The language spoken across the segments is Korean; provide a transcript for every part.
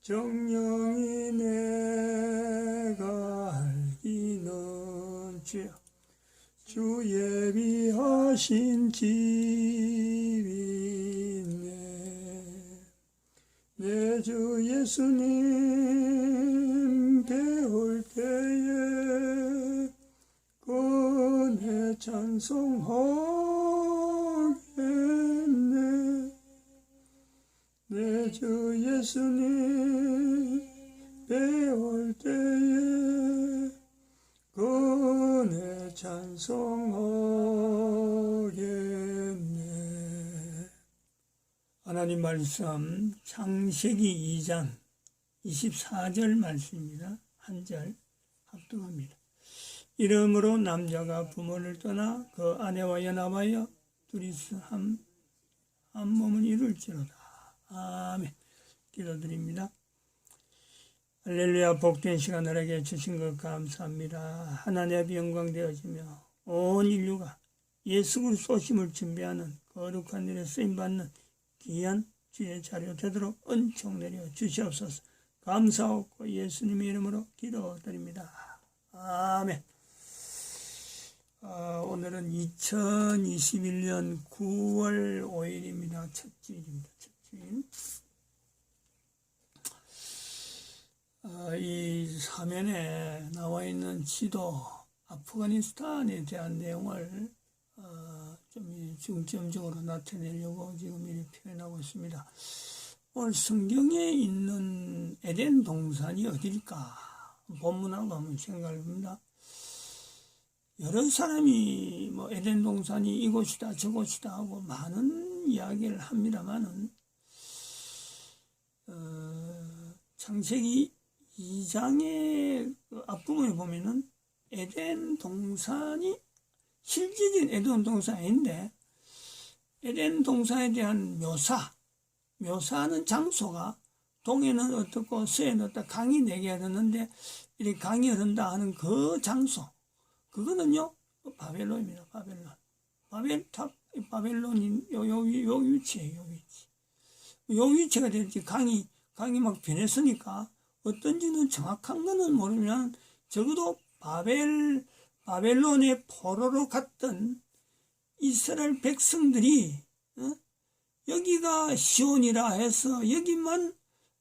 정령이 내가 알기는 주야 주 예비하신 집이 있네. 내 주 예수님 배울 때에 그네 찬송하겠네. 내 주 예수님 배울 때에 그네 찬송하겠네. 하나님 말씀 창세기 2장 24절 말씀입니다. 한 절 합독합니다. 이러므로 남자가 부모를 떠나 그 아내와 연합하여 둘이서 한 몸을 이룰지로다. 아멘. 기도드립니다. 할렐루야. 복된 시간 우리에게 주신 것 감사합니다. 하나님의 앞에 영광되어지며 온 인류가 예수 그리스도 오심을 준비하는 거룩한 일에 쓰임받는 귀한 주의 자료 되도록 은총 내려 주시옵소서. 감사하고 예수님의 이름으로 기도드립니다. 아멘. 오늘은 2021년 9월 5일입니다. 첫 주일입니다. 첫 주일. 이 화면에 나와 있는 지도, 아프가니스탄에 대한 내용을 좀 중점적으로 나타내려고 지금 이렇게 표현하고 있습니다. 오늘 성경에 있는 에덴 동산이 어딜까? 본문하고 한번 생각해 봅니다. 여러 사람이 뭐 에덴 동산이 이곳이다 저곳이다 하고 많은 이야기를 합니다만은 창세기 2장의 그 앞부분에 보면은 에덴 동산이 실질적인 에덴 동산이 아닌데 에덴 동산에 대한 묘사하는 장소가 동해는 어떻고 서해는 어떻다 강이 4개가 흐르는데 이렇게 강이 흐른다 하는 그 장소 그거는요 바벨론입니다. 바벨론인 요 위치예요. 요 위치가 될지 강이 막 변했으니까 어떤지는 정확한 거는 모르면 적어도 바벨론의 포로로 갔던 이스라엘 백성들이 여기가 시온이라 해서 여기만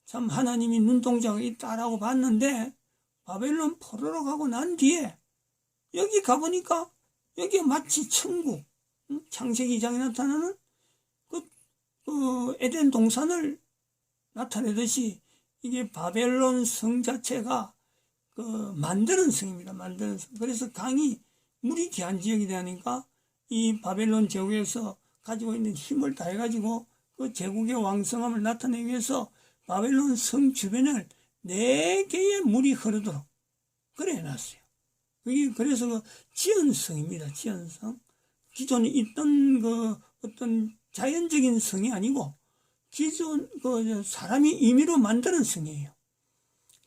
참 하나님이 눈동자가 있다라고 봤는데 바벨론 포로로 가고 난 뒤에 여기 가보니까 여기가 마치 천국, 창세기 2장에 나타나는 그 에덴 동산을 나타내듯이 이게 바벨론 성 자체가 만드는 성입니다. 만드는 성. 그래서 강이 물이 귀한 지역이 되니까 이 바벨론 제국에서 가지고 있는 힘을 다해가지고 그 제국의 왕성함을 나타내기 위해서 바벨론 성 주변을 4개의 물이 흐르도록 그래 해놨어요. 그래서 그 지연성입니다. 지연성. 기존에 있던 그 어떤 자연적인 성이 아니고 기존 사람이 임의로 만드는 성이에요.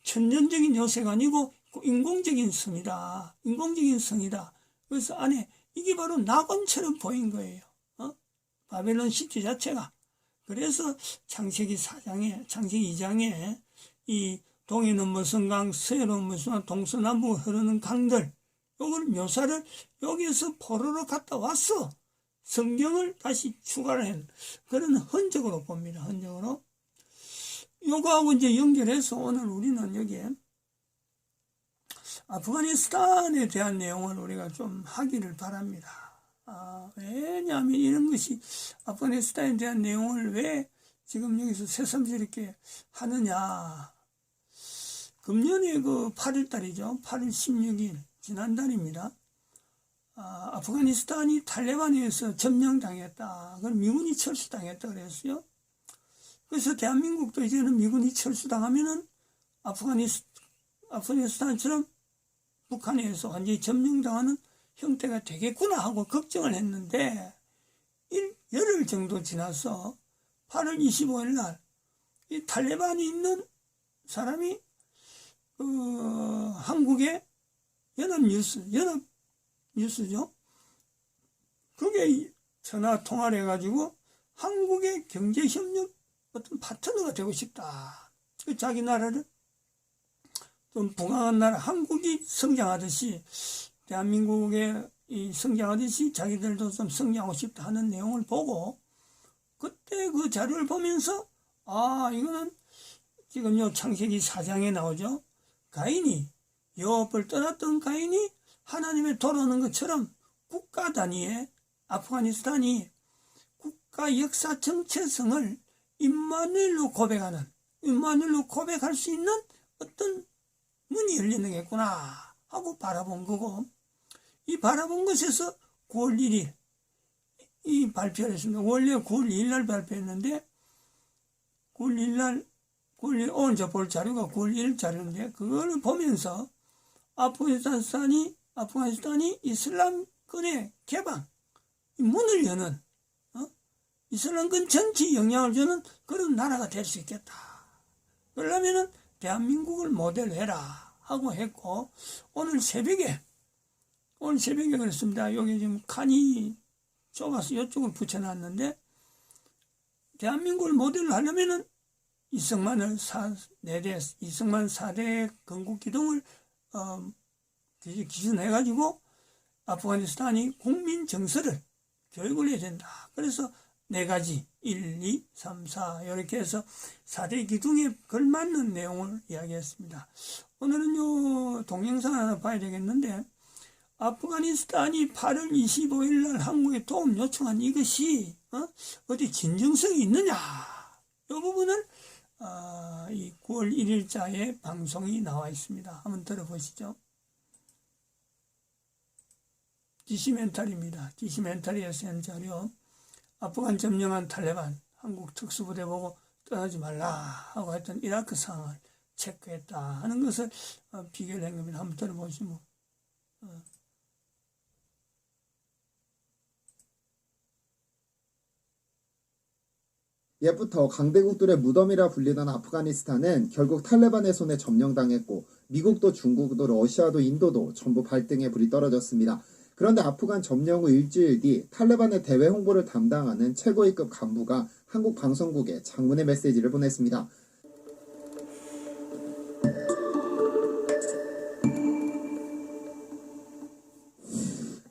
천연적인 요새가 아니고 인공적인 성이다. 인공적인 성이다. 그래서 안에 이게 바로 낙원처럼 보인 거예요. 바벨론 시티 자체가. 그래서 창세기 2장에 이 동해는 무슨 강, 서해는 무슨 강, 동서남북 흐르는 강들 요걸 묘사를 여기에서 포로로 갔다 왔어. 성경을 다시 추가를 한 그런 흔적으로 봅니다. 흔적으로. 요거하고 이제 연결해서 오늘 우리는 여기에 아프가니스탄에 대한 내용을 우리가 좀 하기를 바랍니다. 왜냐하면 이런 것이 아프가니스탄에 대한 내용을 왜 지금 여기서 새삼스럽게 이렇게 하느냐. 금년에 그 8월달이죠. 8월 16일 지난달입니다. 아프가니스탄이 탈레반에 의해서 점령당했다. 그럼 미군이 철수당했다 그랬어요. 그래서 대한민국도 이제는 미군이 철수당하면은 아프가니스탄처럼 북한에 의해서 완전히 점령당하는 형태가 되겠구나 하고 걱정을 했는데 열흘 정도 지나서 8월 25일 날 이 탈레반이 있는 사람이 한국의 연합뉴스죠. 그게 전화 통화를 해가지고 한국의 경제협력 어떤 파트너가 되고 싶다. 자기 나라를 좀 부강한 나라 한국이 성장하듯이 대한민국에 성장하듯이 자기들도 좀 성장하고 싶다 하는 내용을 보고 그때 그 자료를 보면서 이거는 지금 요 창세기 4장에 나오죠. 가인이 여호와를 떠났던 가인이 하나님의 돌아오는 것처럼 국가 단위의 아프가니스탄이 국가 역사 정체성을 임마누엘로 고백할 수 있는 어떤 문이 열리는겠구나 하고 바라본 거고, 이 바라본 것에서 9월 1일 이 발표를 했습니다. 원래 9월 2일 날 발표했는데 9월 1일 날 오늘 저 볼 자료가 9월 1일 자료인데 그거를 보면서 아프가니스탄이 이슬람권의 개방 문을 여는 이슬람권 전체에 영향을 주는 그런 나라가 될 수 있겠다. 그러려면은 대한민국을 모델로 해라 하고 했고, 오늘 새벽에 그랬습니다. 여기 지금 칸이 좁아서 이쪽을 붙여놨는데, 대한민국을 모델로 하려면은 이승만 4대 건국 기둥을 기준해가지고 아프가니스탄이 국민 정서를 교육을 해야 된다. 그래서 4가지 1, 2, 3, 4 이렇게 해서 4대 기둥에 걸맞는 내용을 이야기했습니다. 오늘은 요 동영상 하나 봐야 되겠는데, 아프가니스탄이 8월 25일 날 한국에 도움 요청한 이것이 어디 진정성이 있느냐, 이 부분을 이 9월 1일자의 방송이 나와 있습니다. 한번 들어보시죠. 디시멘탈입니다. 디시멘탈에서 한 자료. 아프간 점령한 탈레반, 한국 특수부대 보고 떠나지 말라 하고 했던 이라크 상황을 체크했다 하는 것을 비교를 한 겁니다. 한번 들어보시면. 옛부터 강대국들의 무덤이라 불리던 아프가니스탄은 결국 탈레반의 손에 점령당했고, 미국도 중국도 러시아도 인도도 전부 발등에 불이 떨어졌습니다. 그런데 아프간 점령 후 일주일 뒤 탈레반의 대외 홍보를 담당하는 최고위급 간부가 한국 방송국에 장문의 메시지를 보냈습니다.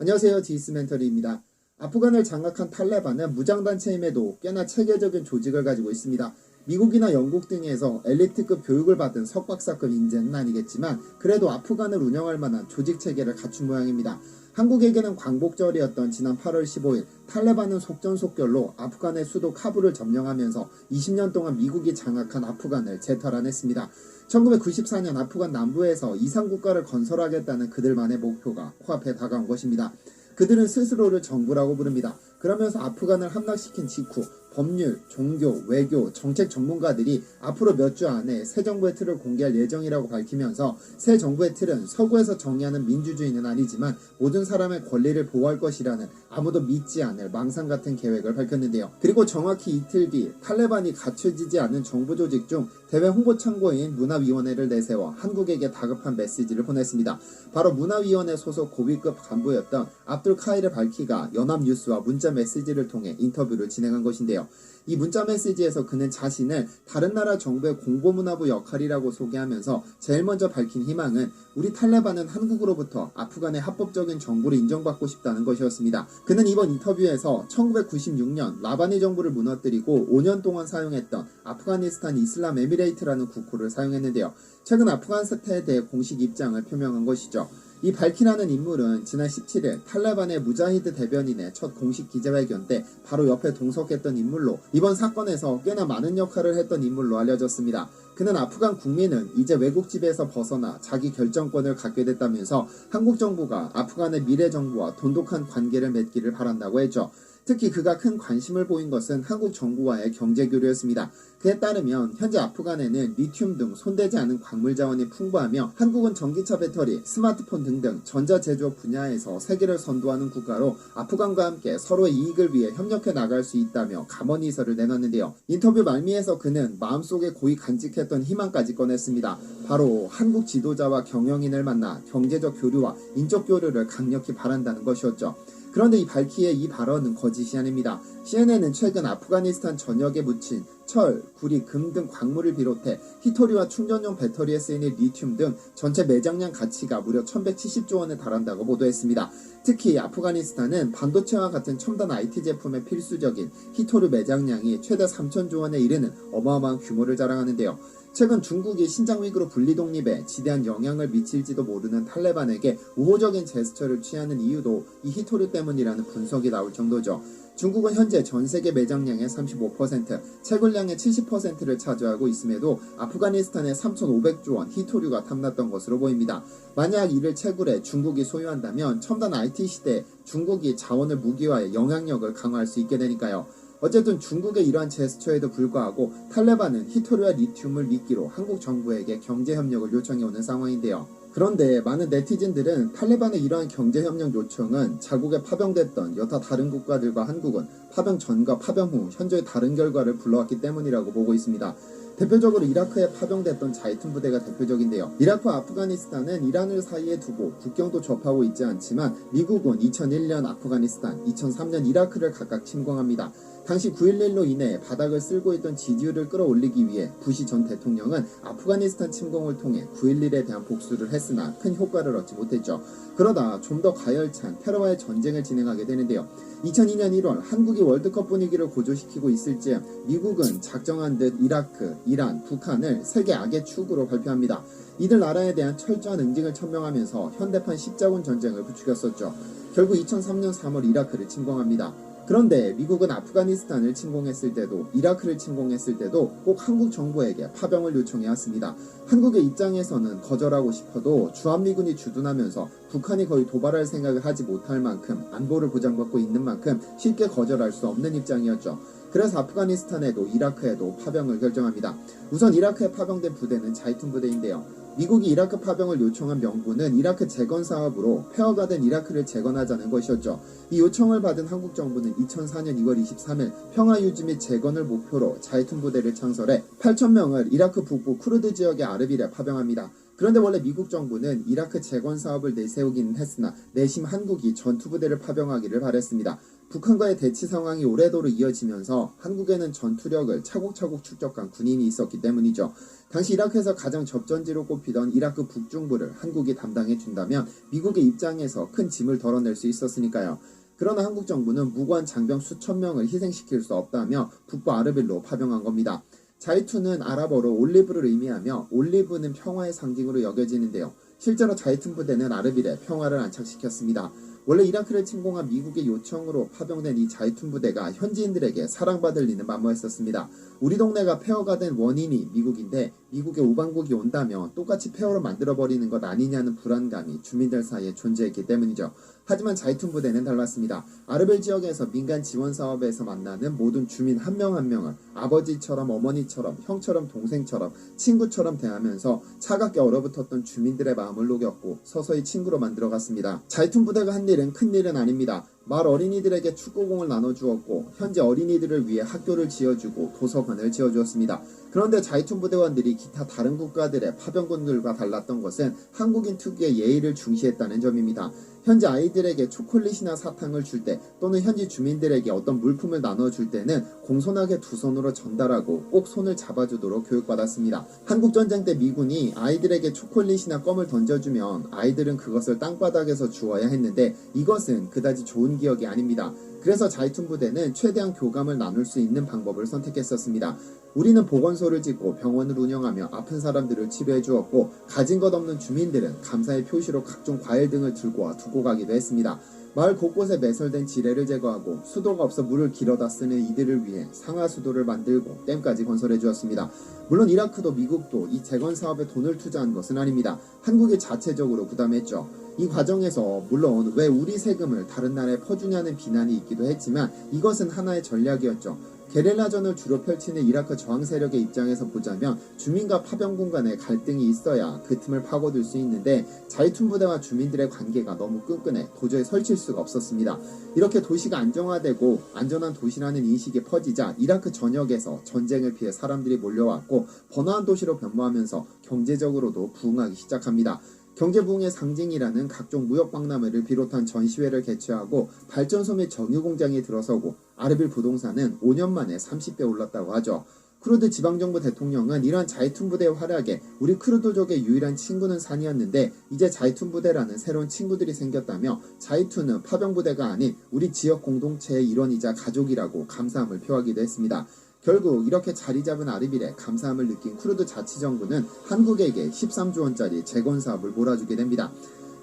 안녕하세요, 지스멘터리입니다. 아프간을 장악한 탈레반은 무장단체임에도 꽤나 체계적인 조직을 가지고 있습니다. 미국이나 영국 등에서 엘리트급 교육을 받은 석박사급 인재는 아니겠지만 그래도 아프간을 운영할 만한 조직체계를 갖춘 모양입니다. 한국에게는 광복절이었던 지난 8월 15일 탈레반은 속전속결로 아프간의 수도 카불을 점령하면서 20년 동안 미국이 장악한 아프간을 재탈환했습니다. 1994년 아프간 남부에서 이상국가를 건설하겠다는 그들만의 목표가 코앞에 다가온 것입니다. 그들은 스스로를 정부라고 부릅니다. 그러면서 아프간을 함락시킨 직후 법률, 종교, 외교, 정책 전문가들이 앞으로 몇 주 안에 새 정부의 틀을 공개할 예정이라고 밝히면서 새 정부의 틀은 서구에서 정의하는 민주주의는 아니지만 모든 사람의 권리를 보호할 것이라는 아무도 믿지 않을 망상 같은 계획을 밝혔는데요. 그리고 정확히 이틀 뒤 탈레반이 갖춰지지 않은 정부 조직 중 대외 홍보창고인 문화위원회를 내세워 한국에게 다급한 메시지를 보냈습니다. 바로 문화위원회 소속 고위급 간부였던 압둘 카일 발키가 연합뉴스와 문자 메시지를 통해 인터뷰를 진행한 것인데요. 이 문자 메시지에서 그는 자신을 다른 나라 정부의 공보문화부 역할이라고 소개하면서 제일 먼저 밝힌 희망은 우리 탈레반은 한국으로부터 아프간의 합법적인 정부를 인정받고 싶다는 것이었습니다. 그는 이번 인터뷰에서 1996년 라바니 정부를 무너뜨리고 5년 동안 사용했던 아프가니스탄 이슬람 에미레이트라는 국호를 사용했는데요. 최근 아프간 사태에 대해 공식 입장을 표명한 것이죠. 이 발키라는 인물은 지난 17일 탈레반의 무자히드 대변인의 첫 공식 기자회견 때 바로 옆에 동석했던 인물로 이번 사건에서 꽤나 많은 역할을 했던 인물로 알려졌습니다. 그는 아프간 국민은 이제 외국 지배에서 벗어나 자기 결정권을 갖게 됐다면서 한국 정부가 아프간의 미래 정부와 돈독한 관계를 맺기를 바란다고 했죠. 특히 그가 큰 관심을 보인 것은 한국 정부와의 경제 교류였습니다. 그에 따르면 현재 아프간에는 리튬 등 손대지 않은 광물 자원이 풍부하며 한국은 전기차 배터리, 스마트폰 등등 전자제조업 분야에서 세계를 선도하는 국가로 아프간과 함께 서로의 이익을 위해 협력해 나갈 수 있다며 감언이설을 내놨는데요. 인터뷰 말미에서 그는 마음속에 고이 간직했던 희망까지 꺼냈습니다. 바로 한국 지도자와 경영인을 만나 경제적 교류와 인적 교류를 강력히 바란다는 것이었죠. 그런데 이 발키의 이 발언은 거짓이 아닙니다. CNN은 최근 아프가니스탄 전역에 묻힌 철, 구리, 금 등 광물을 비롯해 히토리와 충전용 배터리에 쓰이는 리튬 등 전체 매장량 가치가 무려 1170조 원에 달한다고 보도했습니다. 특히 아프가니스탄은 반도체와 같은 첨단 IT 제품의 필수적인 히토류 매장량이 최대 3천조 원에 이르는 어마어마한 규모를 자랑하는데요. 최근 중국이 신장 위구르 분리 독립에 지대한 영향을 미칠지도 모르는 탈레반에게 우호적인 제스처를 취하는 이유도 이 히토류 때문이라는 분석이 나올 정도죠. 중국은 현재 전 세계 매장량의 35%, 채굴량의 70%를 차지하고 있음에도 아프가니스탄에 3,500조 원 히토류가 탐났던 것으로 보입니다. 만약 이를 채굴해 중국이 소유한다면 첨단 IT 시대에 중국이 자원을 무기화해 영향력을 강화할 수 있게 되니까요. 어쨌든 중국의 이러한 제스처에도 불구하고 탈레반은 히토류와 리튬을 미끼로 한국 정부에게 경제협력을 요청해오는 상황인데요. 그런데 많은 네티즌들은 탈레반의 이러한 경제협력 요청은 자국에 파병됐던 여타 다른 국가들과 한국은 파병 전과 파병 후 현저히 다른 결과를 불러왔기 때문이라고 보고 있습니다. 대표적으로 이라크에 파병됐던 자이툰 부대가 대표적인데요. 이라크와 아프가니스탄은 이란을 사이에 두고 국경도 접하고 있지 않지만 미국은 2001년 아프가니스탄, 2003년 이라크를 각각 침공합니다. 당시 9.11로 인해 바닥을 쓸고 있던 지지율을 끌어올리기 위해 부시 전 대통령은 아프가니스탄 침공을 통해 9.11에 대한 복수를 했으나 큰 효과를 얻지 못했죠. 그러다 좀 더 가열찬 테러와의 전쟁을 진행하게 되는데요. 2002년 1월 한국이 월드컵 분위기를 고조시키고 있을 즈음 미국은 작정한 듯 이라크, 이란, 북한을 세계 악의 축으로 발표합니다. 이들 나라에 대한 철저한 응징을 천명하면서 현대판 십자군 전쟁을 부추겼었죠. 결국 2003년 3월 이라크를 침공합니다. 그런데 미국은 아프가니스탄을 침공했을 때도 이라크를 침공했을 때도 꼭 한국 정부에게 파병을 요청해왔습니다. 한국의 입장에서는 거절하고 싶어도 주한미군이 주둔하면서 북한이 거의 도발할 생각을 하지 못할 만큼 안보를 보장받고 있는 만큼 쉽게 거절할 수 없는 입장이었죠. 그래서 아프가니스탄에도 이라크에도 파병을 결정합니다. 우선 이라크에 파병된 부대는 자이툰 부대인데요. 미국이 이라크 파병을 요청한 명분은 이라크 재건 사업으로 폐허가 된 이라크를 재건하자는 것이었죠. 이 요청을 받은 한국 정부는 2004년 2월 23일 평화 유지 및 재건을 목표로 자이툰 부대를 창설해 8,000명을 이라크 북부 쿠르드 지역의 아르빌에 파병합니다. 그런데 원래 미국 정부는 이라크 재건 사업을 내세우기는 했으나 내심 한국이 전투부대를 파병하기를 바랬습니다. 북한과의 대치 상황이 오래도록 이어지면서 한국에는 전투력을 차곡차곡 축적한 군인이 있었기 때문이죠. 당시 이라크에서 가장 접전지로 꼽히던 이라크 북중부를 한국이 담당해준다면 미국의 입장에서 큰 짐을 덜어낼 수 있었으니까요. 그러나 한국 정부는 무고한 장병 수천 명을 희생시킬 수 없다며 북부 아르빌로 파병한 겁니다. 자이툰은 아랍어로 올리브를 의미하며 올리브는 평화의 상징으로 여겨지는데요. 실제로 자이툰 부대는 아르빌에 평화를 안착시켰습니다. 원래 이라크를 침공한 미국의 요청으로 파병된 이 자이툰 부대가 현지인들에게 사랑받을 리는 만무했었습니다. 우리 동네가 폐허가 된 원인이 미국인데 미국의 우방국이 온다면 똑같이 폐허로 만들어버리는 것 아니냐는 불안감이 주민들 사이에 존재했기 때문이죠. 하지만 자이툰 부대는 달랐습니다. 아르벨 지역에서 민간 지원 사업에서 만나는 모든 주민 한 명 한 명을 아버지처럼 어머니처럼 형처럼 동생처럼 친구처럼 대하면서 차갑게 얼어붙었던 주민들의 마음을 녹였고 서서히 친구로 만들어갔습니다. 자이툰 부대가 한 일은 큰 일은 아닙니다. 마을 어린이들에게 축구공을 나눠주었고 현재 어린이들을 위해 학교를 지어주고 도서관을 지어주었습니다. 그런데 자이툰 부대원들이 기타 다른 국가들의 파병군들과 달랐던 것은 한국인 특유의 예의를 중시했다는 점입니다. 현지 아이들에게 초콜릿이나 사탕을 줄 때 또는 현지 주민들에게 어떤 물품을 나눠줄 때는 공손하게 두 손으로 전달하고 꼭 손을 잡아주도록 교육받았습니다. 한국전쟁 때 미군이 아이들에게 초콜릿이나 껌을 던져주면 아이들은 그것을 땅바닥에서 주워야 했는데 이것은 그다지 좋은 기억이 아닙니다. 그래서 자이툰 부대는 최대한 교감을 나눌 수 있는 방법을 선택했었습니다. 우리는 보건소를 짓고 병원을 운영하며 아픈 사람들을 치료해 주었고 가진 것 없는 주민들은 감사의 표시로 각종 과일 등을 들고 와 두고 가기도 했습니다. 마을 곳곳에 매설된 지뢰를 제거하고 수도가 없어 물을 길어다 쓰는 이들을 위해 상하수도를 만들고 댐까지 건설해 주었습니다. 물론 이라크도 미국도 이 재건 사업에 돈을 투자한 것은 아닙니다. 한국이 자체적으로 부담했죠. 이 과정에서 물론 왜 우리 세금을 다른 나라에 퍼주냐는 비난이 있기도 했지만 이것은 하나의 전략이었죠. 게릴라전을 주로 펼치는 이라크 저항 세력의 입장에서 보자면 주민과 파병군 간의 갈등이 있어야 그 틈을 파고들 수 있는데 자이툰 부대와 주민들의 관계가 너무 끈끈해 도저히 설칠 수가 없었습니다. 이렇게 도시가 안정화되고 안전한 도시라는 인식이 퍼지자 이라크 전역에서 전쟁을 피해 사람들이 몰려왔고 번화한 도시로 변모하면서 경제적으로도 부흥하기 시작합니다. 경제부흥의 상징이라는 각종 무역박람회를 비롯한 전시회를 개최하고 발전소 및 정유공장이 들어서고 아르빌 부동산은 5년 만에 30배 올랐다고 하죠. 쿠르드 지방정부 대통령은 이러한 자이툰 부대의 활약에 우리 쿠르드족의 유일한 친구는 산이었는데 이제 자이툰 부대라는 새로운 친구들이 생겼다며 자이툰은 파병부대가 아닌 우리 지역 공동체의 일원이자 가족이라고 감사함을 표하기도 했습니다. 결국 이렇게 자리 잡은 아르빌에 감사함을 느낀 쿠르드 자치정부는 한국에게 13조 원짜리 재건 사업을 몰아주게 됩니다.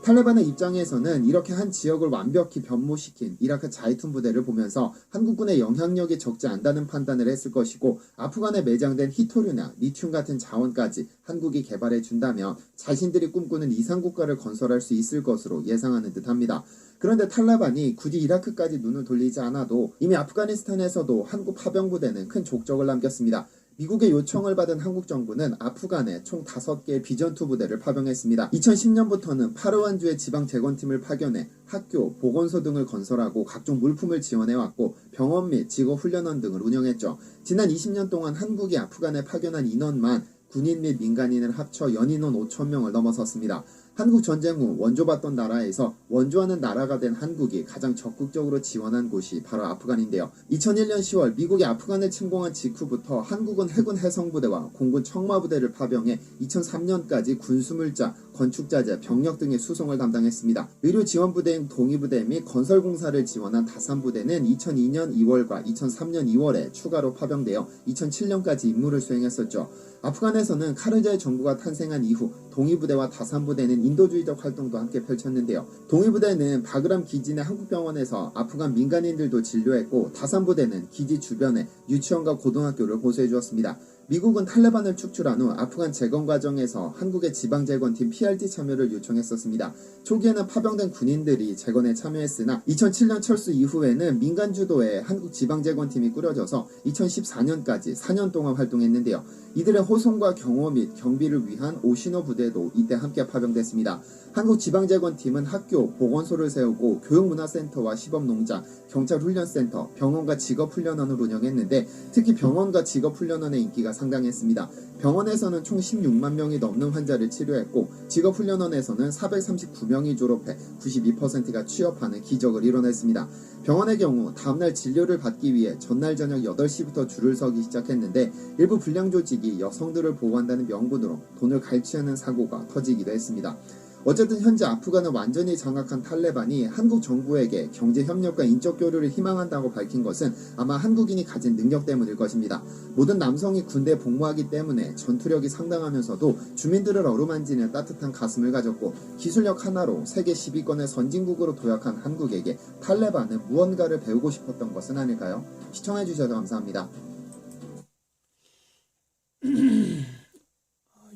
탈레반의 입장에서는 이렇게 한 지역을 완벽히 변모시킨 이라크 자이툰 부대를 보면서 한국군의 영향력이 적지 않다는 판단을 했을 것이고 아프간에 매장된 히토류나 리튬 같은 자원까지 한국이 개발해 준다면 자신들이 꿈꾸는 이상국가를 건설할 수 있을 것으로 예상하는 듯합니다. 그런데 탈레반이 굳이 이라크까지 눈을 돌리지 않아도 이미 아프가니스탄에서도 한국 파병부대는 큰 족적을 남겼습니다. 미국의 요청을 받은 한국 정부는 아프간에 총 5개의 비전투 부대를 파병했습니다. 2010년부터는 파르완주의 지방 재건팀을 파견해 학교, 보건소 등을 건설하고 각종 물품을 지원해왔고 병원 및 직업훈련원 등을 운영했죠. 지난 20년 동안 한국이 아프간에 파견한 인원만 군인 및 민간인을 합쳐 연인원 5,000명을 넘어섰습니다. 한국 전쟁 후 원조받던 나라에서 원조하는 나라가 된 한국이 가장 적극적으로 지원한 곳이 바로 아프간인데요. 2001년 10월 미국이 아프간을 침공한 직후부터 한국은 해군 해성부대와 공군 청마부대를 파병해 2003년까지 군수물자, 건축자재, 병력 등의 수송을 담당했습니다. 의료지원부대인 동의부대 및 건설공사를 지원한 다산부대는 2002년 2월과 2003년 2월에 추가로 파병되어 2007년까지 임무를 수행했었죠. 아프간에서는 카르자이 정부가 탄생한 이후 동의부대와 다산부대는 인도주의적 활동도 함께 펼쳤는데요. 동의부대는 바그람 기지 내 한국병원에서 아프간 민간인들도 진료했고 다산부대는 기지 주변에 유치원과 고등학교를 보수해 주었습니다. 미국은 탈레반을 축출한 후 아프간 재건 과정에서 한국의 지방재건팀 PRT 참여를 요청했었습니다. 초기에는 파병된 군인들이 재건에 참여했으나 2007년 철수 이후에는 민간 주도의 한국 지방재건팀이 꾸려져서 2014년까지 4년 동안 활동했는데요. 이들의 호송과 경호 및 경비를 위한 오시노 부대도 이때 함께 파병됐습니다. 한국 지방재건팀은 학교, 보건소를 세우고 교육문화센터와 시범농장, 경찰훈련센터, 병원과 직업훈련원을 운영했는데 특히 병원과 직업훈련원의 인기가 상당했습니다. 병원에서는 총 16만 명이 넘는 환자를 치료했고 직업훈련원에서는 439명이 졸업해 92%가 취업하는 기적을 이뤄냈습니다. 병원의 경우 다음날 진료를 받기 위해 전날 저녁 8시부터 줄을 서기 시작했는데 일부 불량 조직이 여성들을 보호한다는 명분으로 돈을 갈취하는 사고가 터지기도 했습니다. 어쨌든 현재 아프간을 완전히 장악한 탈레반이 한국 정부에게 경제협력과 인적 교류를 희망한다고 밝힌 것은 아마 한국인이 가진 능력 때문일 것입니다. 모든 남성이 군대에 복무하기 때문에 전투력이 상당하면서도 주민들을 어루만지는 따뜻한 가슴을 가졌고 기술력 하나로 세계 10위권의 선진국으로 도약한 한국에게 탈레반은 무언가를 배우고 싶었던 것은 아닐까요? 시청해주셔서 감사합니다.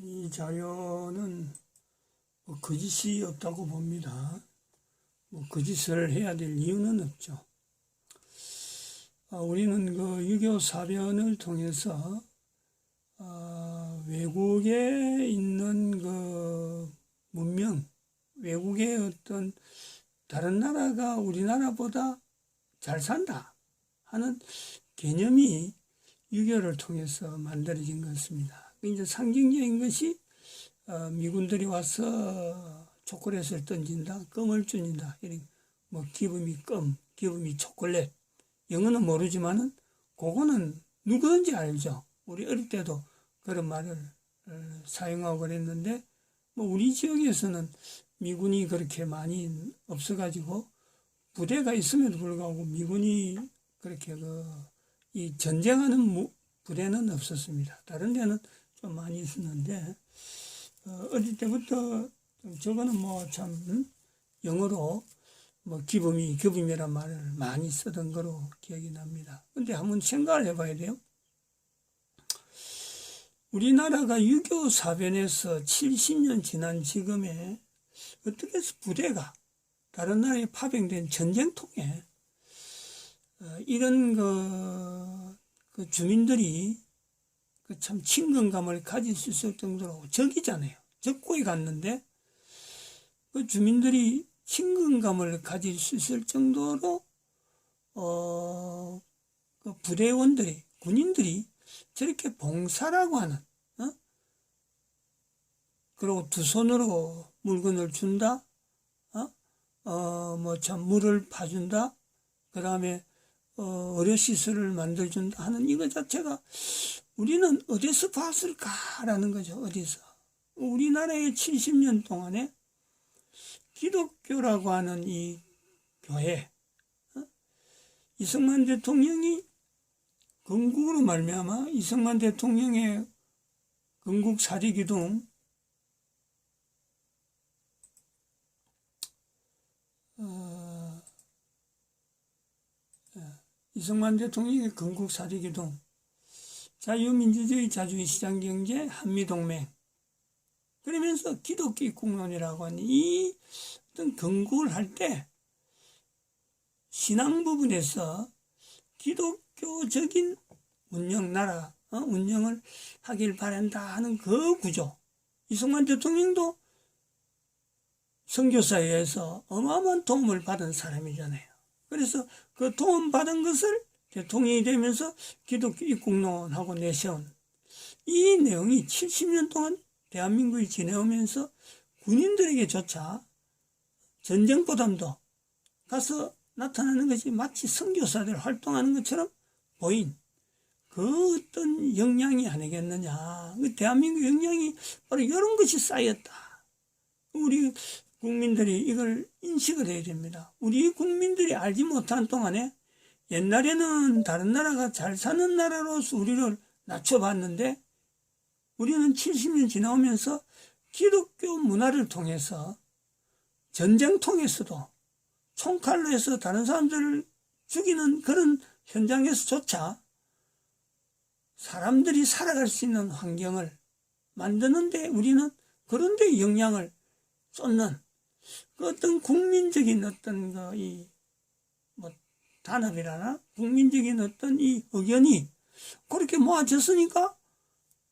이 자료는 거짓이 없다고 봅니다. 거짓을 해야 될 이유는 없죠. 우리는 그 6.25 사변을 통해서 외국에 있는 그 문명, 외국의 어떤 다른 나라가 우리나라보다 잘 산다 하는 개념이 6.25를 통해서 만들어진 것 같습니다. 이제 상징적인 것이 미군들이 와서 초콜릿을 던진다, 껌을 준다, 이런 기분이 껌, 기분이 초콜릿. 영어는 모르지만은 그거는 누구든지 알죠. 우리 어릴 때도 그런 말을 사용하고 그랬는데 우리 지역에서는 미군이 그렇게 많이 없어가지고 부대가 있음에도 불구하고 미군이 그렇게 이 전쟁하는 부대는 없었습니다. 다른 데는 좀 많이 있었는데 어릴 때부터 저거는 참 영어로 기범이란 말을 많이 쓰던 거로 기억이 납니다. 근데 한번 생각을 해봐야 돼요. 우리나라가 6.25 사변에서 70년 지난 지금에 어떻게 해서 부대가 다른 나라에 파병된 전쟁통에 이런 그 주민들이 참 친근감을 가질 수 있을 정도로 적이잖아요. 적고에 갔는데 그 주민들이 친근감을 가질 수 있을 정도로 그 부대원들이 군인들이 저렇게 봉사라고 하는 그리고 두 손으로 물건을 준다, 물을 파준다, 그 다음에 의료시설을 만들어준다 하는 이거 자체가 우리는 어디서 봤을까라는 거죠. 어디서. 우리나라의 70년 동안에 기독교라고 하는 이 교회, 이승만 대통령이 건국으로 말미암아 이승만 대통령의 건국 사리기둥, 이승만 대통령의 건국 사리기둥, 자유민주주의 자주의 시장경제 한미동맹, 그러면서 기독교 입국론이라고 하는 이 어떤 건국을 할 때 신앙 부분에서 기독교적인 운영, 운영을 하길 바란다 하는 그 구조. 이승만 대통령도 선교사회에서 어마어마한 도움을 받은 사람이잖아요. 그래서 그 도움 받은 것을 대통령이 되면서 기독교 입국론하고 내세운 이 내용이 70년 동안 대한민국이 지내오면서 군인들에게조차 전쟁보담도 가서 나타나는 것이 마치 선교사들 활동하는 것처럼 보인 그 어떤 역량이 아니겠느냐. 그 대한민국 역량이 바로 이런 것이 쌓였다. 우리 국민들이 이걸 인식을 해야 됩니다. 우리 국민들이 알지 못한 동안에 옛날에는 다른 나라가 잘 사는 나라로서 우리를 낮춰봤는데 우리는 70년 지나오면서 기독교 문화를 통해서 전쟁 통해서도 총칼로 해서 다른 사람들을 죽이는 그런 현장에서조차 사람들이 살아갈 수 있는 환경을 만드는데 우리는 그런 데 영향을 쏟는 그 어떤 국민적인 어떤 단합이라나 국민적인 어떤 이 의견이 그렇게 모아졌으니까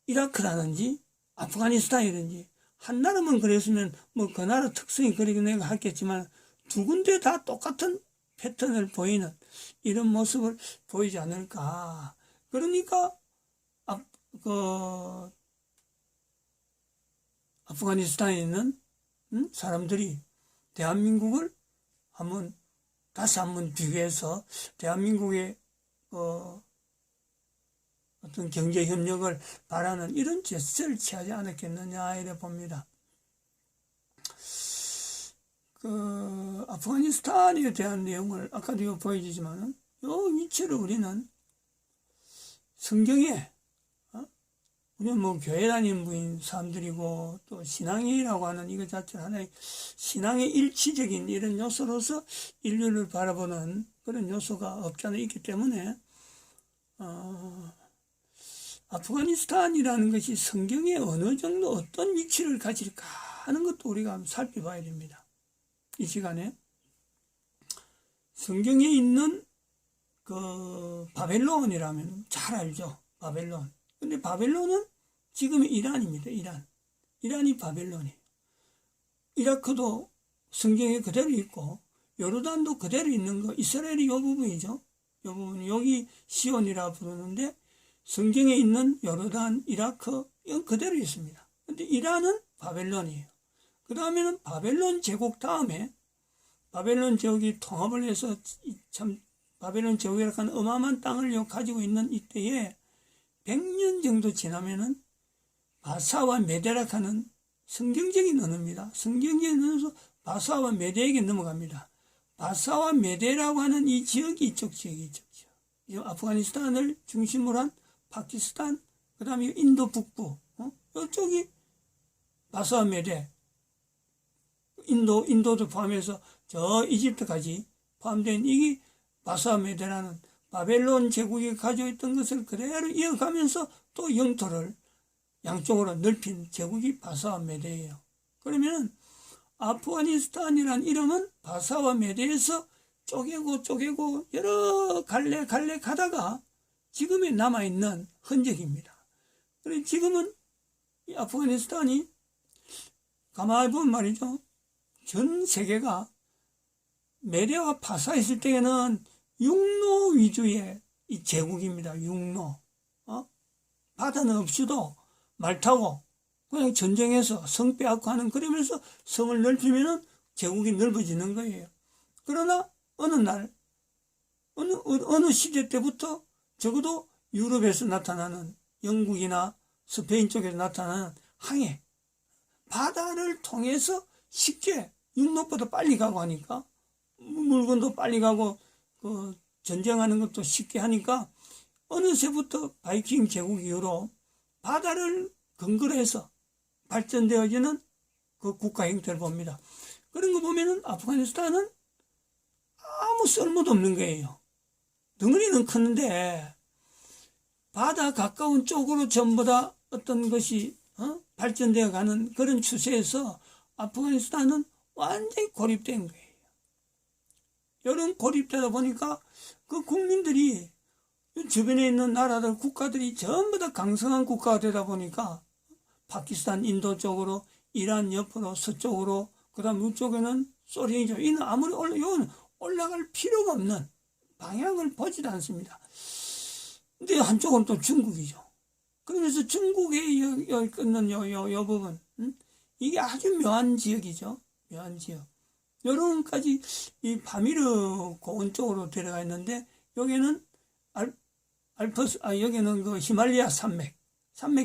이라크라든지 아프가니스탄이든지 한 나라만 그랬으면 그 나라 특성이 그러긴 내가 했겠지만 두 군데 다 똑같은 패턴을 보이는 이런 모습을 보이지 않을까. 그러니까 아프가니스탄에 있는 사람들이 대한민국을 다시 한번 비교해서 대한민국의 어떤 경제 협력을 바라는 이런 제스처를 취하지 않았겠느냐 이래 봅니다. 아프가니스탄에 대한 내용을 아까도 보여주지만은 요 위치를 우리는 성경에 우리는 교회 다니는 분인 사람들이고 또 신앙이라고 하는 이것 자체는 하나의 신앙의 일치적인 이런 요소로서 인류를 바라보는 그런 요소가 없지 않아 있기 때문에 아프가니스탄이라는 것이 성경에 어느 정도 어떤 위치를 가질까 하는 것도 우리가 한번 살펴봐야 됩니다. 이 시간에 성경에 있는 바벨론이라면 잘 알죠. 바벨론. 근데 바벨론은 지금의 이란입니다. 이란이 바벨론이에요. 이라크도 성경에 그대로 있고 요르단도 그대로 있는 거 이스라엘이 요 부분이죠. 요 부분 여기 시온이라 부르는데 성경에 있는 요르단, 이라크 이건 그대로 있습니다. 근데 이란은 바벨론이에요. 그 다음에는 바벨론 제국 다음에 바벨론 제국이 통합을 해서 참 바벨론 제국이라고 하는 어마어마한 땅을 가지고 있는 이때에 100년 정도 지나면은 바사와 메데라고 하는 성경적인 언어입니다. 성경적인 언어에서 바사와 메데에게 넘어갑니다. 바사와 메데라고 하는 이 지역이 이쪽 지역. 아프가니스탄을 중심으로 한 파키스탄, 그 다음에 인도 북부, 이쪽이 바사와 메데, 인도도 포함해서 저 이집트까지 포함된 이게 바사와 메데라는 바벨론 제국이 가지고 있던 것을 그대로 이어가면서 또 영토를 양쪽으로 넓힌 제국이 바사와 메데예요. 그러면 아프가니스탄이라는 이름은 바사와 메데에서 쪼개고 여러 갈래 가다가 지금에 남아있는 흔적입니다. 그래서 지금은 이 아프가니스탄이 가만히 보면 말이죠. 전 세계가 메데와 바사 있을 때에는 육로 위주의 이 제국입니다. 육로. 바다는 없이도 말 타고 그냥 전쟁해서 성 빼앗고 하는, 그러면서 성을 넓히면은 제국이 넓어지는 거예요. 그러나 어느 날, 어느 시대 때부터 적어도 유럽에서 나타나는, 영국이나 스페인 쪽에서 나타나는 항해, 바다를 통해서 쉽게 육로보다 빨리 가고 하니까, 물건도 빨리 가고 그 전쟁하는 것도 쉽게 하니까 어느새부터 바이킹 제국 이후로 바다를 근거로 해서 발전되어지는 그 국가 형태를 봅니다. 그런 거 보면은 아프가니스탄은 아무 쓸모도 없는 거예요. 덩어리는 크는데 바다 가까운 쪽으로 전부 다 어떤 것이 발전되어 가는 그런 추세에서 아프가니스탄은 완전히 고립된 거예요. 이런 고립되다 보니까 그 국민들이, 주변에 있는 나라들, 국가들이 전부 다 강성한 국가가 되다 보니까 파키스탄, 인도 쪽으로, 이란 옆으로, 서쪽으로, 그 다음 이쪽에는 소련이죠. 이는 아무리 올라갈 필요가 없는, 방향을 보지도 않습니다. 근데 한쪽은 또 중국이죠. 그러면서 중국의 끊는 요 부분, 이게 아주 묘한 지역이죠. 묘한 지역. 요런까지 이 파미르 고원 쪽으로 들어가 있는데, 여기는 여기는 그 히말라야 산맥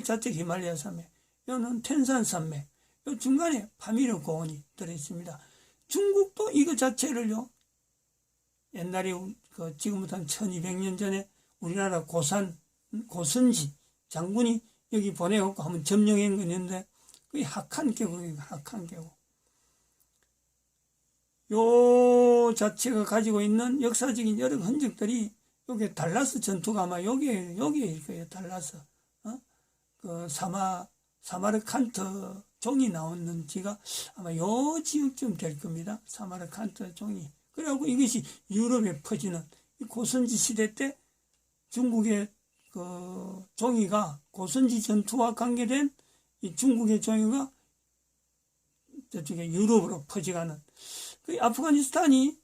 자체 히말라야 산맥, 여기는 텐산 산맥, 요 중간에 파미르 고원이 들어있습니다. 중국도 이거 자체를요, 옛날에 지금부터 한 1200년 전에 우리나라 고선지 장군이 여기 보내갖고 한번 점령한 거 있는데, 그게 학한 계곡이에요. 학한 계곡. 요 자체가 가지고 있는 역사적인 여러 흔적들이, 요게 달라스 전투가 아마 여기일 거예요. 달라스. 그 사마르칸트 종이 나오는 지가 아마 요 지역쯤 될 겁니다. 사마르칸트 종이. 그래갖고 이것이 유럽에 퍼지는, 이 고선지 시대 때 중국의 그 종이가, 고선지 전투와 관계된 이 중국의 종이가 저쪽에 유럽으로 퍼져가는, 그 아프가니스탄이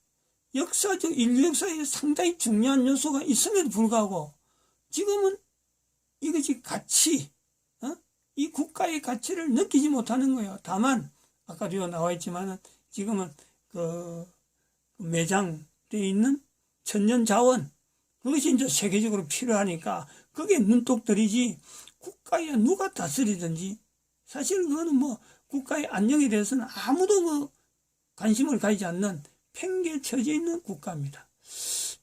인류 역사에 상당히 중요한 요소가 있음에도 불구하고 지금은 이것이 가치, 이 국가의 가치를 느끼지 못하는 거예요. 다만 아까도 나와 있지만은 지금은 그 매장되어 있는 천년 자원, 그것이 이제 세계적으로 필요하니까 그게 눈독 들이지, 국가에 누가 다스리든지 사실 그거는 뭐 국가의 안녕에 대해서는 아무도 관심을 가지지 않는 팽개에 처져 있는 국가입니다.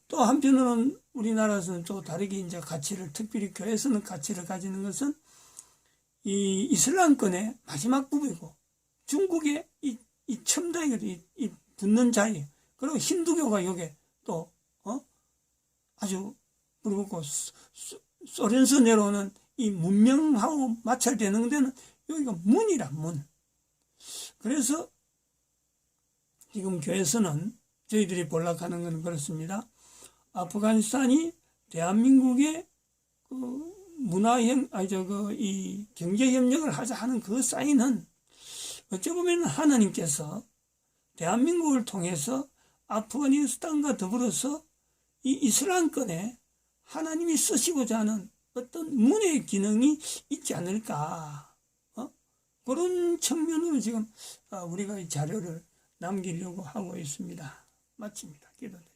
또 한편으로는 우리나라에서는 또 다르게 이제 가치를, 특별히 교회에서는 가치를 가지는 것은 이 이슬람권의 마지막 부분이고, 중국의 이 첨단이거든요. 이 붙는 자리, 그리고 힌두교가 요게 또 아주, 그리고 소련서 내려오는 이 문명하고 마찰되는 데는 여기가 문이라, 문. 그래서 지금 교회에서는 저희들이 볼락하는 건 그렇습니다. 아프가니스탄이 대한민국의 이 경제협력을 하자 하는 그 사인은 어찌 보면 하나님께서 대한민국을 통해서 아프가니스탄과 더불어서 이 이슬람권에 하나님이 쓰시고자 하는 어떤 문의 기능이 있지 않을까. 그런 측면으로 지금 우리가 이 자료를 남기려고 하고 있습니다. 마칩니다. 기도드립니다.